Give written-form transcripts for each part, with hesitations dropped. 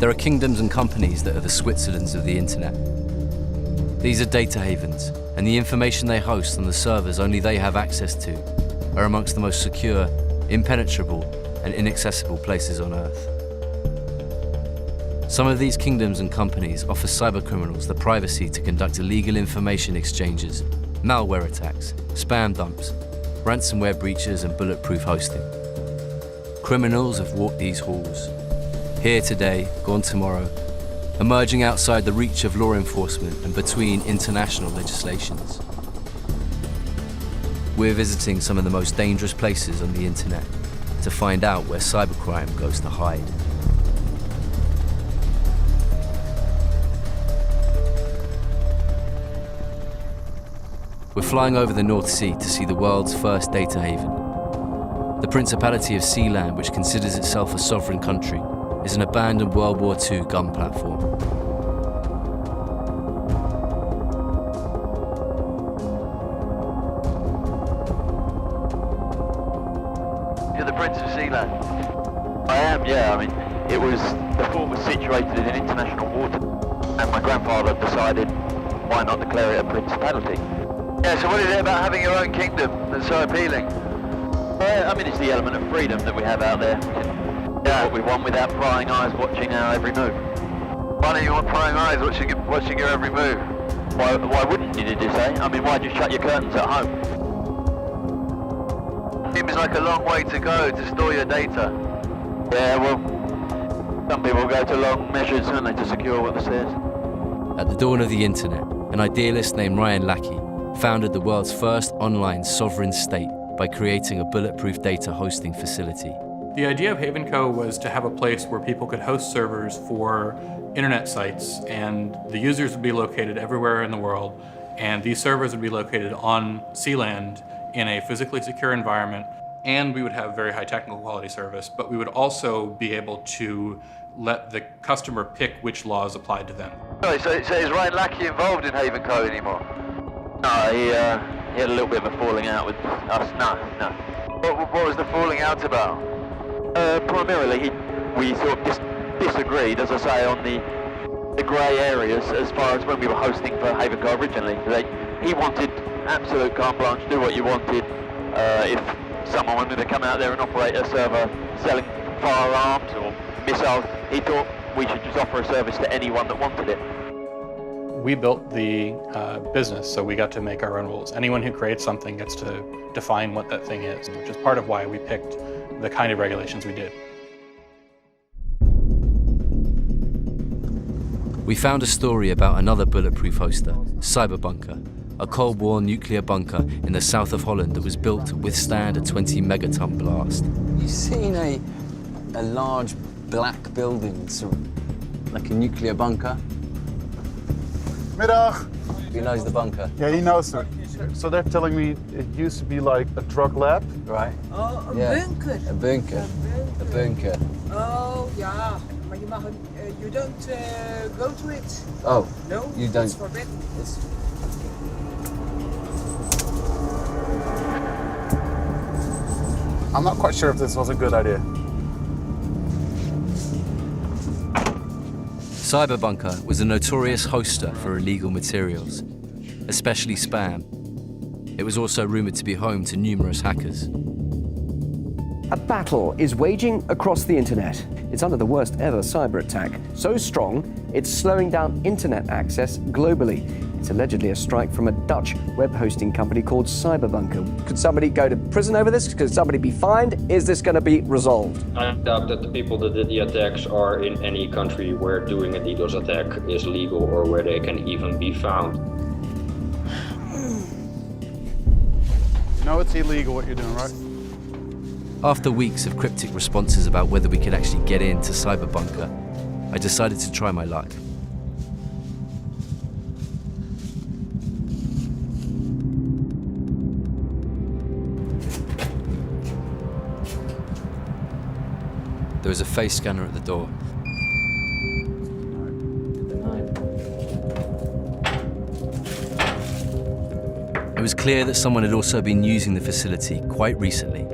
There are kingdoms and companies that are the Switzerlands of the internet. These are data havens, and the information they host on the servers only they have access to are amongst the most secure, impenetrable, and inaccessible places on Earth. Some of these kingdoms and companies offer cybercriminals the privacy to conduct illegal information exchanges, malware attacks, spam dumps, ransomware breaches, and bulletproof hosting. Criminals have walked these halls, here today, gone tomorrow, emerging outside the reach of law enforcement and between international legislations. We're visiting some of the most dangerous places on the internet to find out where cybercrime goes to hide. We're flying over the North Sea to see the world's first data haven. The Principality of Sealand, which considers itself a sovereign country, is an abandoned World War II gun platform. You're the Prince of Sealand? I am, yeah. I mean, the fort was situated in international water, and my grandfather decided, why not declare it a principality? Yeah, so what is it about having your own kingdom that's so appealing? I mean, it's the element of freedom that we have out there. We can do what we want without prying eyes watching our every move. Why don't you want prying eyes watching your every move? Why wouldn't you, did you say? I mean, why just shut your curtains at home? Seems like a long way to go to store your data. Yeah, well, some people go to long measures, don't they, to secure what this is. At the dawn of the internet, an idealist named Ryan Lackey founded the world's first online sovereign state by creating a bulletproof data hosting facility. The idea of HavenCo was to have a place where people could host servers for internet sites, and the users would be located everywhere in the world, and these servers would be located on Sealand in a physically secure environment, and we would have very high technical quality service, but we would also be able to let the customer pick which laws applied to them. Right, so is Ryan Lackey involved in HavenCo anymore? No, he had a little bit of a falling out with us. No. What was the falling out about? Primarily, we sort of disagreed, as I say, on the grey areas as far as when we were hosting for HavenCo originally. He wanted absolute carte blanche, do what you wanted. If someone wanted to come out there and operate a server selling firearms or missiles, he thought we should just offer a service to anyone that wanted it. We built the business, so we got to make our own rules. Anyone who creates something gets to define what that thing is, which is part of why we picked the kind of regulations we did. We found a story about another bulletproof hoster, Cyberbunker, a Cold War nuclear bunker in the south of Holland that was built to withstand a 20 megaton blast. You've seen a large black building, like a nuclear bunker? Middag. He knows the bunker. Yeah, he knows it. So they're telling me it used to be like a drug lab. Right. Oh, een Yeah. bunker. A bunker. A bunker. Oh, ja. Maar je mag, you don't go to it. Oh, No, you don't. it's forbidden. It's... I'm not quite sure if this was a good idea. Cyberbunker was a notorious hoster for illegal materials, especially spam. It was also rumored to be home to numerous hackers. A battle is waging across the internet. It's under the worst ever cyber attack. So strong, it's slowing down internet access globally. It's allegedly a strike from a Dutch web hosting company called Cyberbunker. Could somebody go to prison over this? Could somebody be fined? Is this going to be resolved? I doubt that the people that did the attacks are in any country where doing a DDoS attack is legal or where they can even be found. No, it's illegal what you're doing, right? After weeks of cryptic responses about whether we could actually get into Cyberbunker, I decided to try my luck. There was a face scanner at the door. It was clear that someone had also been using the facility quite recently.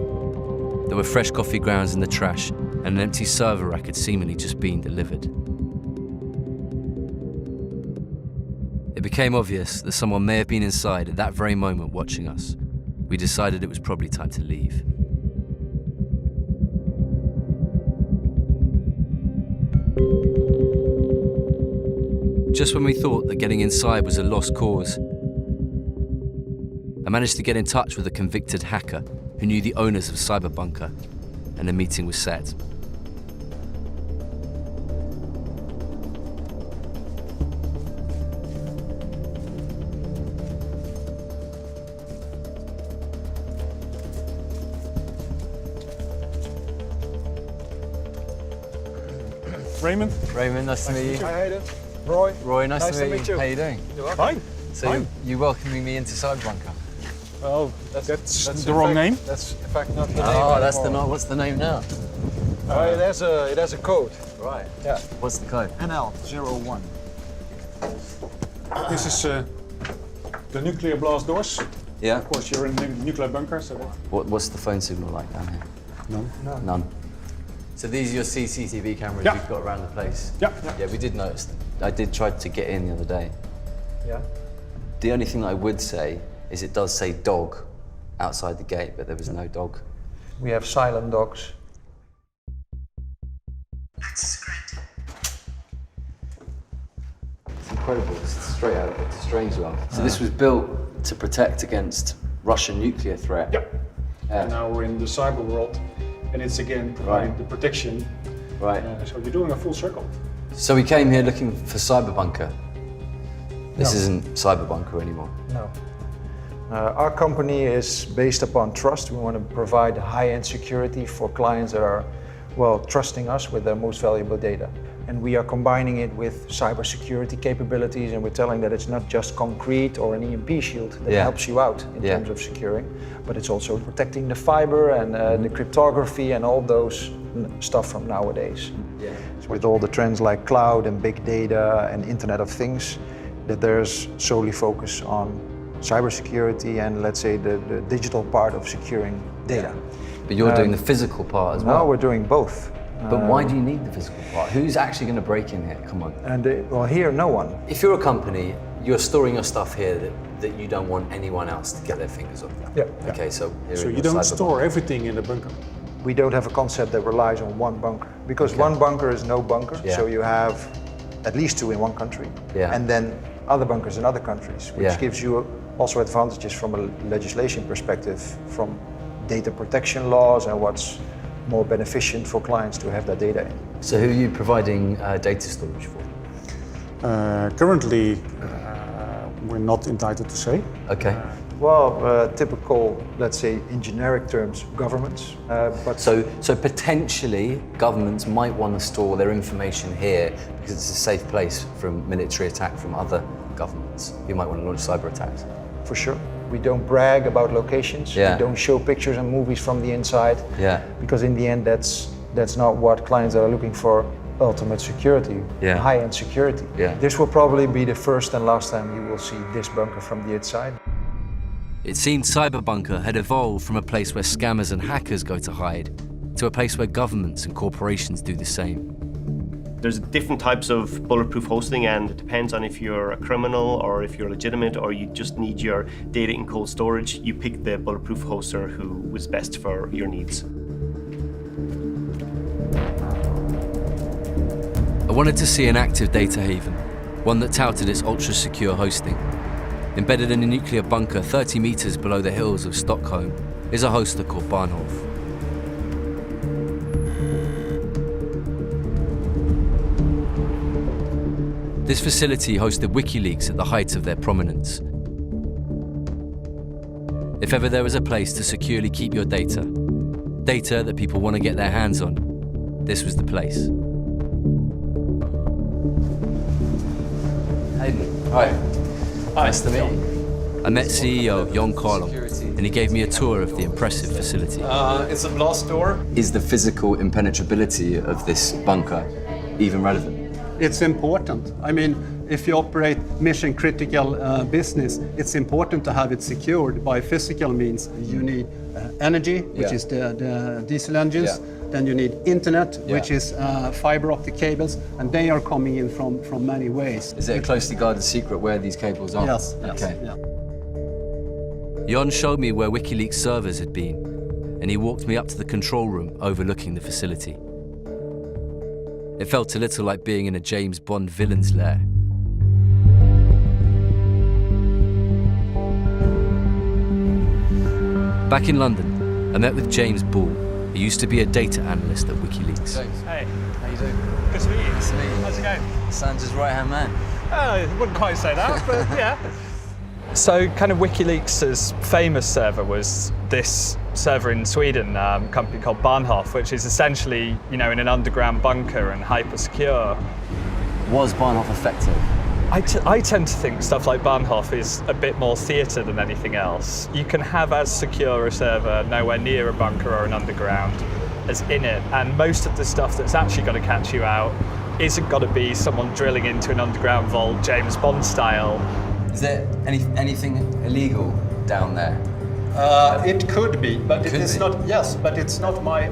There were fresh coffee grounds in the trash, and an empty server rack had seemingly just been delivered. It became obvious that someone may have been inside at that very moment watching us. We decided it was probably time to leave. Just when we thought that getting inside was a lost cause, I managed to get in touch with a convicted hacker who knew the owners of Cyberbunker, and a meeting was set. Raymond. Raymond, nice to meet you. Hi, Hayden. Roy. Roy, nice to meet you. How you doing? Fine. So you welcoming me into Cyberbunker? Well, that's the wrong name. That's in fact not the name. Oh, that's the anymore. not. What's the name now? It has a code. Right. Yeah. What's the code? NL01. This is the nuclear blast doors. Yeah. Of course, you're in a nuclear bunker, so that... What's the phone signal like down here? None. None. So these are your CCTV cameras Yeah. you've got around the place? Yeah. Yeah, we did notice. I did try to get in the other day. Yeah. The only thing that I would say is it does say dog outside the gate, but there was no dog. We have silent dogs. It's incredible. It's straight out of it. It's a strange one. So this was built to protect against Russian nuclear threat. Yeah. Yeah. And now we're in the cyber world, and it's again providing the protection. Right. So you're doing a full circle. So we came here looking for Cyberbunker. This No. isn't Cyberbunker anymore. No. Our company is based upon trust. We want to provide high-end security for clients that are, well, trusting us with their most valuable data. And we are combining it with cybersecurity capabilities, and we're telling that it's not just concrete or an EMP shield that helps you out in terms of securing, but it's also protecting the fiber and the cryptography and all those stuff from nowadays. Yeah. So with all the trends like cloud and big data and Internet of Things, that there's solely focus on cybersecurity and, let's say, the digital part of securing data. But you're doing the physical part as well. No, we're doing both. But why do you need the physical part? Who's actually going to break in here? Come on. And well, here, no one. If you're a company, you're storing your stuff here that you don't want anyone else to get their fingers on. Yeah. Okay, so here So in you your don't cyber store bunker. everything in the bunker. We don't have a concept that relies on one bunker, because one bunker is no bunker. Yeah. So you have at least two in one country, Yeah. and then other bunkers in other countries, which Yeah. gives you also advantages from a legislation perspective, from data protection laws and what's more beneficent for clients to have that data in. So who are you providing data storage for? Currently, we're not entitled to say. Okay. Well, typical, let's say, in generic terms, governments, but So potentially governments might want to store their information here because it's a safe place from military attack from other governments who might want to launch cyber attacks. for sure. We don't brag about locations. Yeah. We don't show pictures and movies from the inside. Yeah. Because in the end, that's not what clients are looking for. Ultimate security, Yeah. high-end security. Yeah. This will probably be the first and last time you will see this bunker from the inside. It seemed Cyberbunker had evolved from a place where scammers and hackers go to hide to a place where governments and corporations do the same. There's different types of bulletproof hosting, and it depends on if you're a criminal or if you're legitimate or you just need your data in cold storage. You pick the bulletproof hoster who is best for your needs. I wanted to see an active data haven, one that touted its ultra-secure hosting. Embedded in a nuclear bunker 30 meters below the hills of Stockholm is a hoster called Bahnhof. This facility hosted WikiLeaks at the height of their prominence. If ever there was a place to securely keep your data that people want to get their hands on, this was the place. Hayden. Hi. Nice to meet you. I met CEO Jon Karlum, and he gave me a tour of the impressive facility. It's a blast door. Is the physical impenetrability of this bunker even relevant? It's important. I mean, if you operate mission critical business, it's important to have it secured by physical means. You need energy, which is the diesel engines. Yeah. Then you need internet, which is fiber optic cables, and they are coming in from many ways. Is it a closely guarded secret where these cables are? Yes. Okay. Yeah. Jon showed me where WikiLeaks servers had been, and he walked me up to the control room overlooking the facility. It felt a little like being in a James Bond villain's lair. Back in London, I met with James Ball. He used to be a data analyst at WikiLeaks. James. Hey. How you doing? Good to meet you. Nice to meet you. How's it going? Sandra's right-hand man. I wouldn't quite say that, but yeah. So kind of WikiLeaks' famous server was this server in Sweden, a company called Bahnhof, which is essentially, in an underground bunker and hyper secure. Was Bahnhof effective? I tend to think stuff like Bahnhof is a bit more theatre than anything else. You can have as secure a server nowhere near a bunker or an underground as in it, and most of the stuff that's actually going to catch you out isn't going to be someone drilling into an underground vault, James Bond style. Is there anything illegal down there? It could be, but Could it is be. not. Yes, but it's not my.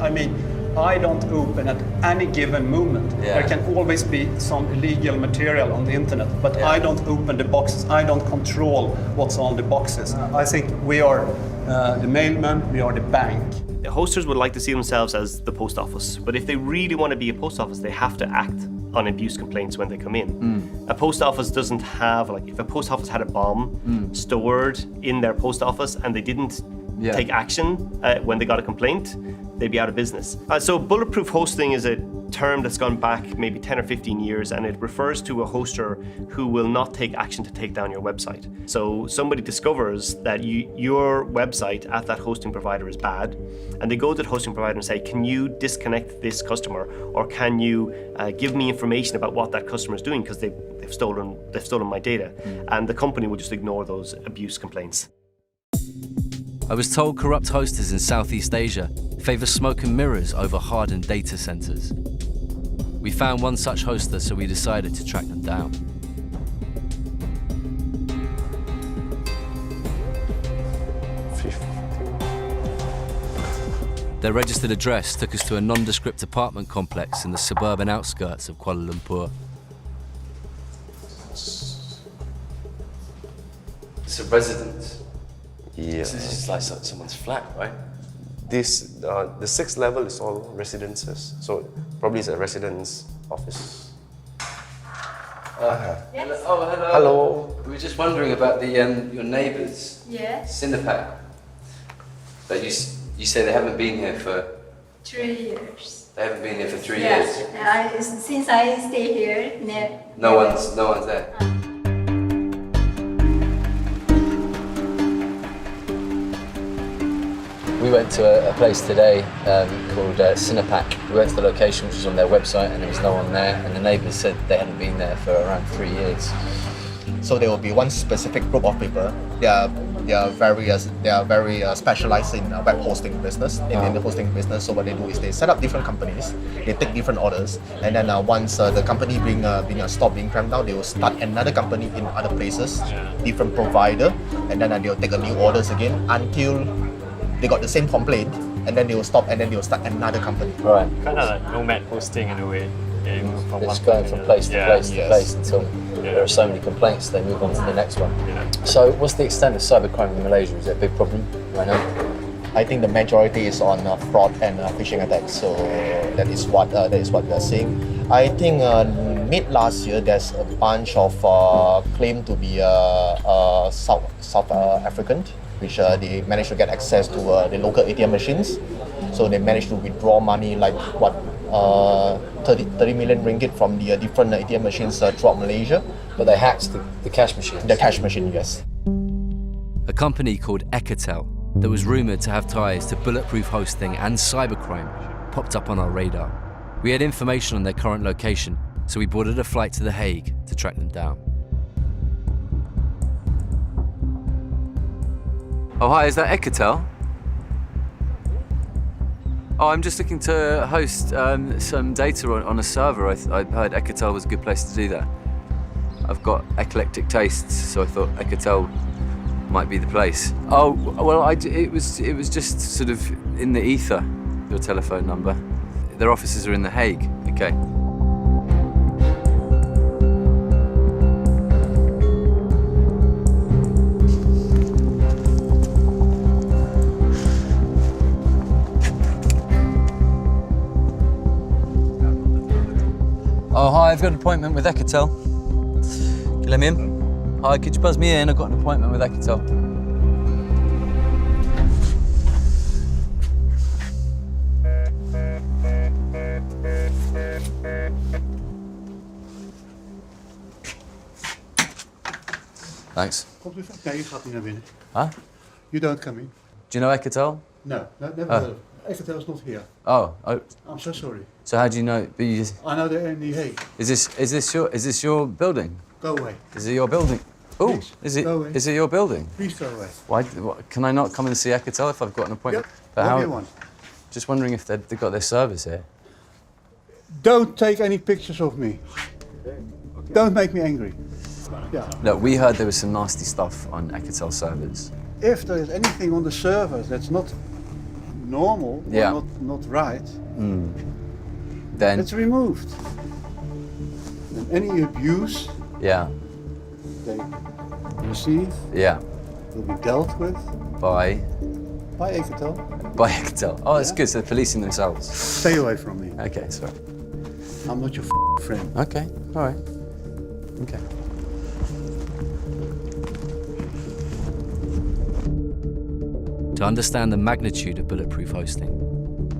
I don't open at any given moment. Yeah. There can always be some illegal material on the internet, but Yeah. I don't open the boxes. I don't control what's on the boxes. I think we are the mailman, we are the bank. Hosters would like to see themselves as the post office, but if they really want to be a post office, they have to act on abuse complaints when they come in. A post office doesn't have, if a post office had a bomb stored in their post office and they didn't take action when they got a complaint, they'd be out of business. So bulletproof hosting is a term that's gone back maybe 10 or 15 years, and it refers to a hoster who will not take action to take down your website. So somebody discovers that your website at that hosting provider is bad, and they go to the hosting provider and say, can you disconnect this customer, or can you give me information about what that customer is doing, because they've stolen my data. And the company will just ignore those abuse complaints. I was told corrupt hosters in Southeast Asia favor smoke and mirrors over hardened data centers. We found one such hoster, so we decided to track them down. Their registered address took us to a nondescript apartment complex in the suburban outskirts of Kuala Lumpur. It's a residence. Yeah. This is like someone's flat, right? This, the 6th level is all residences, so probably it's a residence office. Yes. Oh, hello. Hello. We were just wondering about your neighbours. Yes. Cinepac. But you say they haven't been here for 3 years. They haven't been here for 3 Yes. years. Since I stay here, No one's there. We went to a place today called Cinepac. We went to the location, which was on their website, and there was no one there. And the neighbours said they hadn't been there for around 3 years. So there will be one specific group of people. They are very specialized in web hosting business. In the hosting business, so what they do is they set up different companies. They take different orders, and then once the company being stopped being cramped down, they will start another company in other places, different provider, and then they'll take a new orders again until they got the same complaint, and then they will stop, and then they will start another company. Right. Kind of like nomad hosting in a way. You move from It's one going to from another. place to place to place until there are so many complaints, they move on to the next one. So what's the extent of cybercrime in Malaysia? Is it a big problem right now? I think the majority is on fraud and phishing attacks. So that is what we are seeing. I think mid last year there's a bunch of claim to be South African, which they managed to get access to the local ATM machines. So they managed to withdraw money like 30 million ringgit from the different ATM machines throughout Malaysia. But they hacked the cash machine. The cash machine, yes. A company called Ecatel that was rumoured to have ties to bulletproof hosting and cybercrime popped up on our radar. We had information on their current location, so we boarded a flight to The Hague to track them down. Oh, hi, is that Ecatel? Oh, I'm just looking to host some data on a server. I heard Ecatel was a good place to do that. I've got eclectic tastes, so I thought Ecotel might be the place. Oh, well, it was just sort of in the ether, your telephone number. Their offices are in The Hague, okay. Oh, hi, I've got an appointment with Ecotel. Can you let me in? Hi, could you buzz me in? I've got an appointment with Ecotel. Thanks. Komt u van? Nee, je gaat niet naar binnen. Huh? You don't come in. Do you know Ecotel? No, never heard of it. Ecotel is not here. Oh. I'm so sorry. So how do you know? But you, I know they're in The Hague. Is this your building? Go away. Is it your building? Oh, Go away. is it your building? Please go away. Why? Can I not come and see Ecotel if I've got an appointment? Yep. But Whatever you want. Just wondering if they've got their service here. Don't take any pictures of me. Don't make me angry. Yeah. Look, we heard there was some nasty stuff on Ecotel servers. If there is anything on the servers that's not normal or not right, then it's removed. And any abuse they receive will be dealt with by Ecotel. By Ecotel. Oh, that's good. So they're policing themselves. Stay away from me. Okay, sorry. I'm not your friend. Okay, all right. Okay. To understand the magnitude of bulletproof hosting,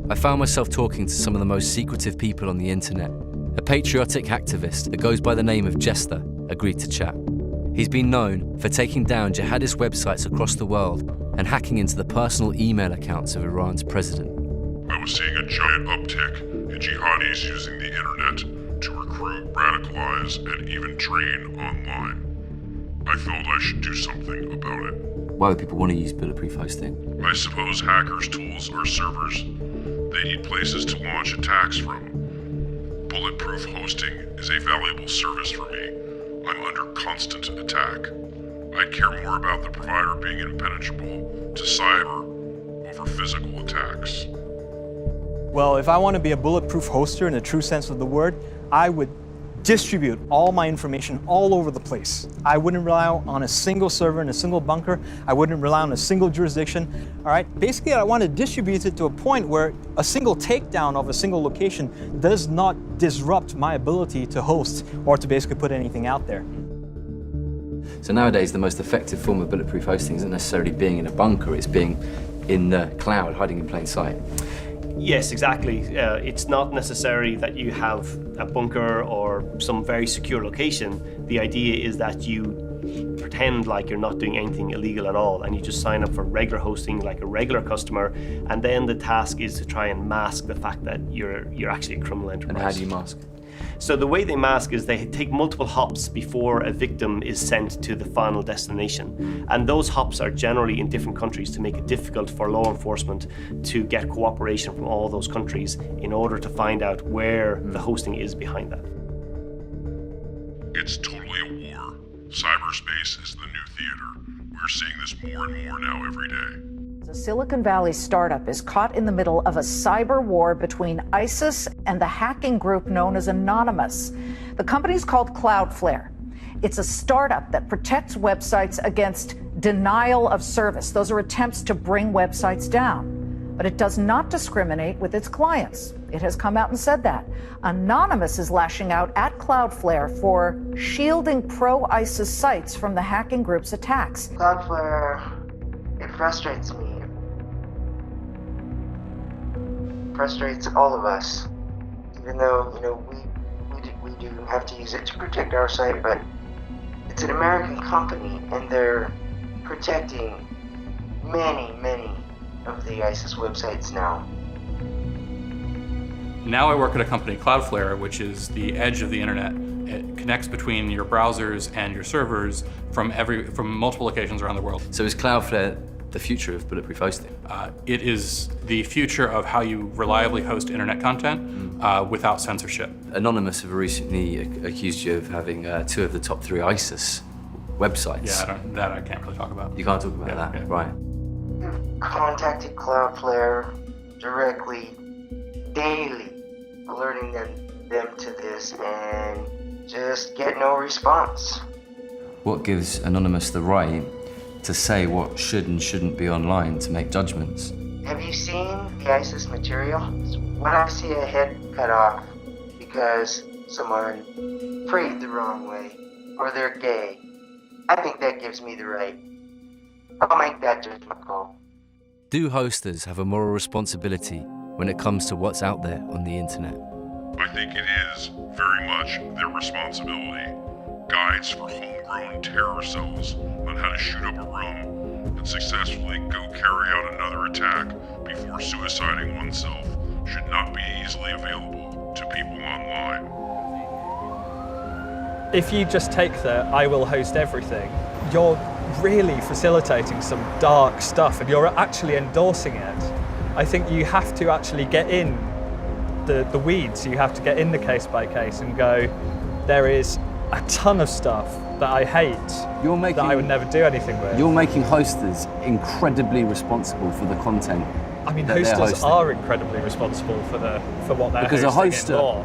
I found myself talking to some of the most secretive people on the internet. A patriotic activist that goes by the name of Jester agreed to chat. He's been known for taking down jihadist websites across the world and hacking into the personal email accounts of Iran's president. I was seeing a giant uptick in jihadis using the internet to recruit, radicalize, and even train online. I felt I should do something about it. Why would people want to use bulletproof hosting? I suppose hackers' tools are servers. They need places to launch attacks from. Bulletproof hosting is a valuable service for me. I'm under constant attack. I'd care more about the provider being impenetrable to cyber over physical attacks. Well, if I want to be a bulletproof hoster in the true sense of the word, I would distribute all my information all over the place. I wouldn't rely on a single server in a single bunker. I wouldn't rely on a single jurisdiction. All right. Basically, I want to distribute it to a point where a single takedown of a single location does not disrupt my ability to host or to basically put anything out there. So nowadays, the most effective form of bulletproof hosting isn't necessarily being in a bunker, it's being in the cloud, hiding in plain sight. Yes, exactly. It's not necessary that you have a bunker or some very secure location. The idea is that you pretend like you're not doing anything illegal at all and you just sign up for regular hosting like a regular customer, and then the task is to try and mask the fact that you're actually a criminal enterprise. And how do you mask? So the way they mask is they take multiple hops before a victim is sent to the final destination. And those hops are generally in different countries to make it difficult for law enforcement to get cooperation from all those countries in order to find out where the hosting is behind that. It's totally a war. Cyberspace is the new theater. We're seeing this more and more now every day. A Silicon Valley startup is caught in the middle of a cyber war between ISIS and the hacking group known as Anonymous. The company's called Cloudflare. It's a startup that protects websites against denial of service. Those are attempts to bring websites down. But it does not discriminate with its clients. It has come out and said that. Anonymous is lashing out at Cloudflare for shielding pro-ISIS sites from the hacking group's attacks. Cloudflare, it frustrates me. Frustrates all of us, even though we do have to use it to protect our site, but it's an American company and they're protecting many of the ISIS websites now. Now I work at a company, Cloudflare, which is the edge of the internet. It connects between your browsers and your servers from multiple locations around the world. So is Cloudflare the future of bulletproof hosting? It is the future of how you reliably host internet content without censorship. Anonymous have recently accused you of having 2 of the top 3 ISIS websites. Yeah, I can't really talk about. You can't talk about that, right? Contacted Cloudflare directly, daily, alerting them to this, and just get no response. What gives Anonymous the right to say what should and shouldn't be online to make judgments? Have you seen the ISIS material? When I see a head cut off because someone prayed the wrong way or they're gay, I think that gives me the right. I'll make that judgment call. Do hosters have a moral responsibility when it comes to what's out there on the internet? I think it is very much their responsibility. Guides for homegrown terror cells on how to shoot up a room and successfully go carry out another attack before suiciding oneself should not be easily available to people online. If you just take the "I will host everything," you're really facilitating some dark stuff and you're actually endorsing it. I think you have to actually get in the weeds. You have to get in the case by case and go, there is a ton of stuff that I hate that I would never do anything with. You're making hosters incredibly responsible for the content. I mean, that they're hosters hosting. are incredibly responsible for what they're Because hosting a hoster,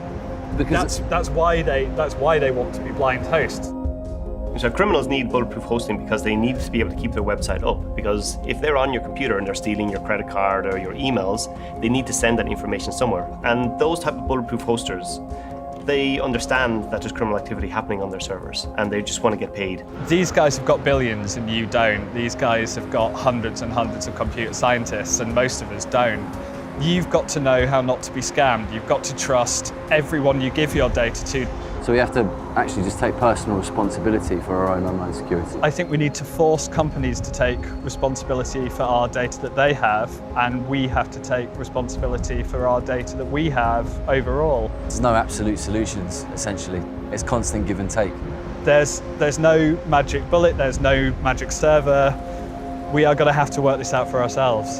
in law. That's why they want to be blind hosts. So criminals need bulletproof hosting because they need to be able to keep their website up. Because if they're on your computer and they're stealing your credit card or your emails, they need to send that information somewhere. And those type of bulletproof hosters, they understand that there's criminal activity happening on their servers and they just want to get paid. These guys have got billions and you don't. These guys have got hundreds and hundreds of computer scientists and most of us don't. You've got to know how not to be scammed. You've got to trust everyone you give your data to. So we have to actually just take personal responsibility for our own online security. I think we need to force companies to take responsibility for our data that they have, and we have to take responsibility for our data that we have overall. There's no absolute solutions, essentially. It's constant give and take. There's no magic bullet, there's no magic server. We are going to have to work this out for ourselves.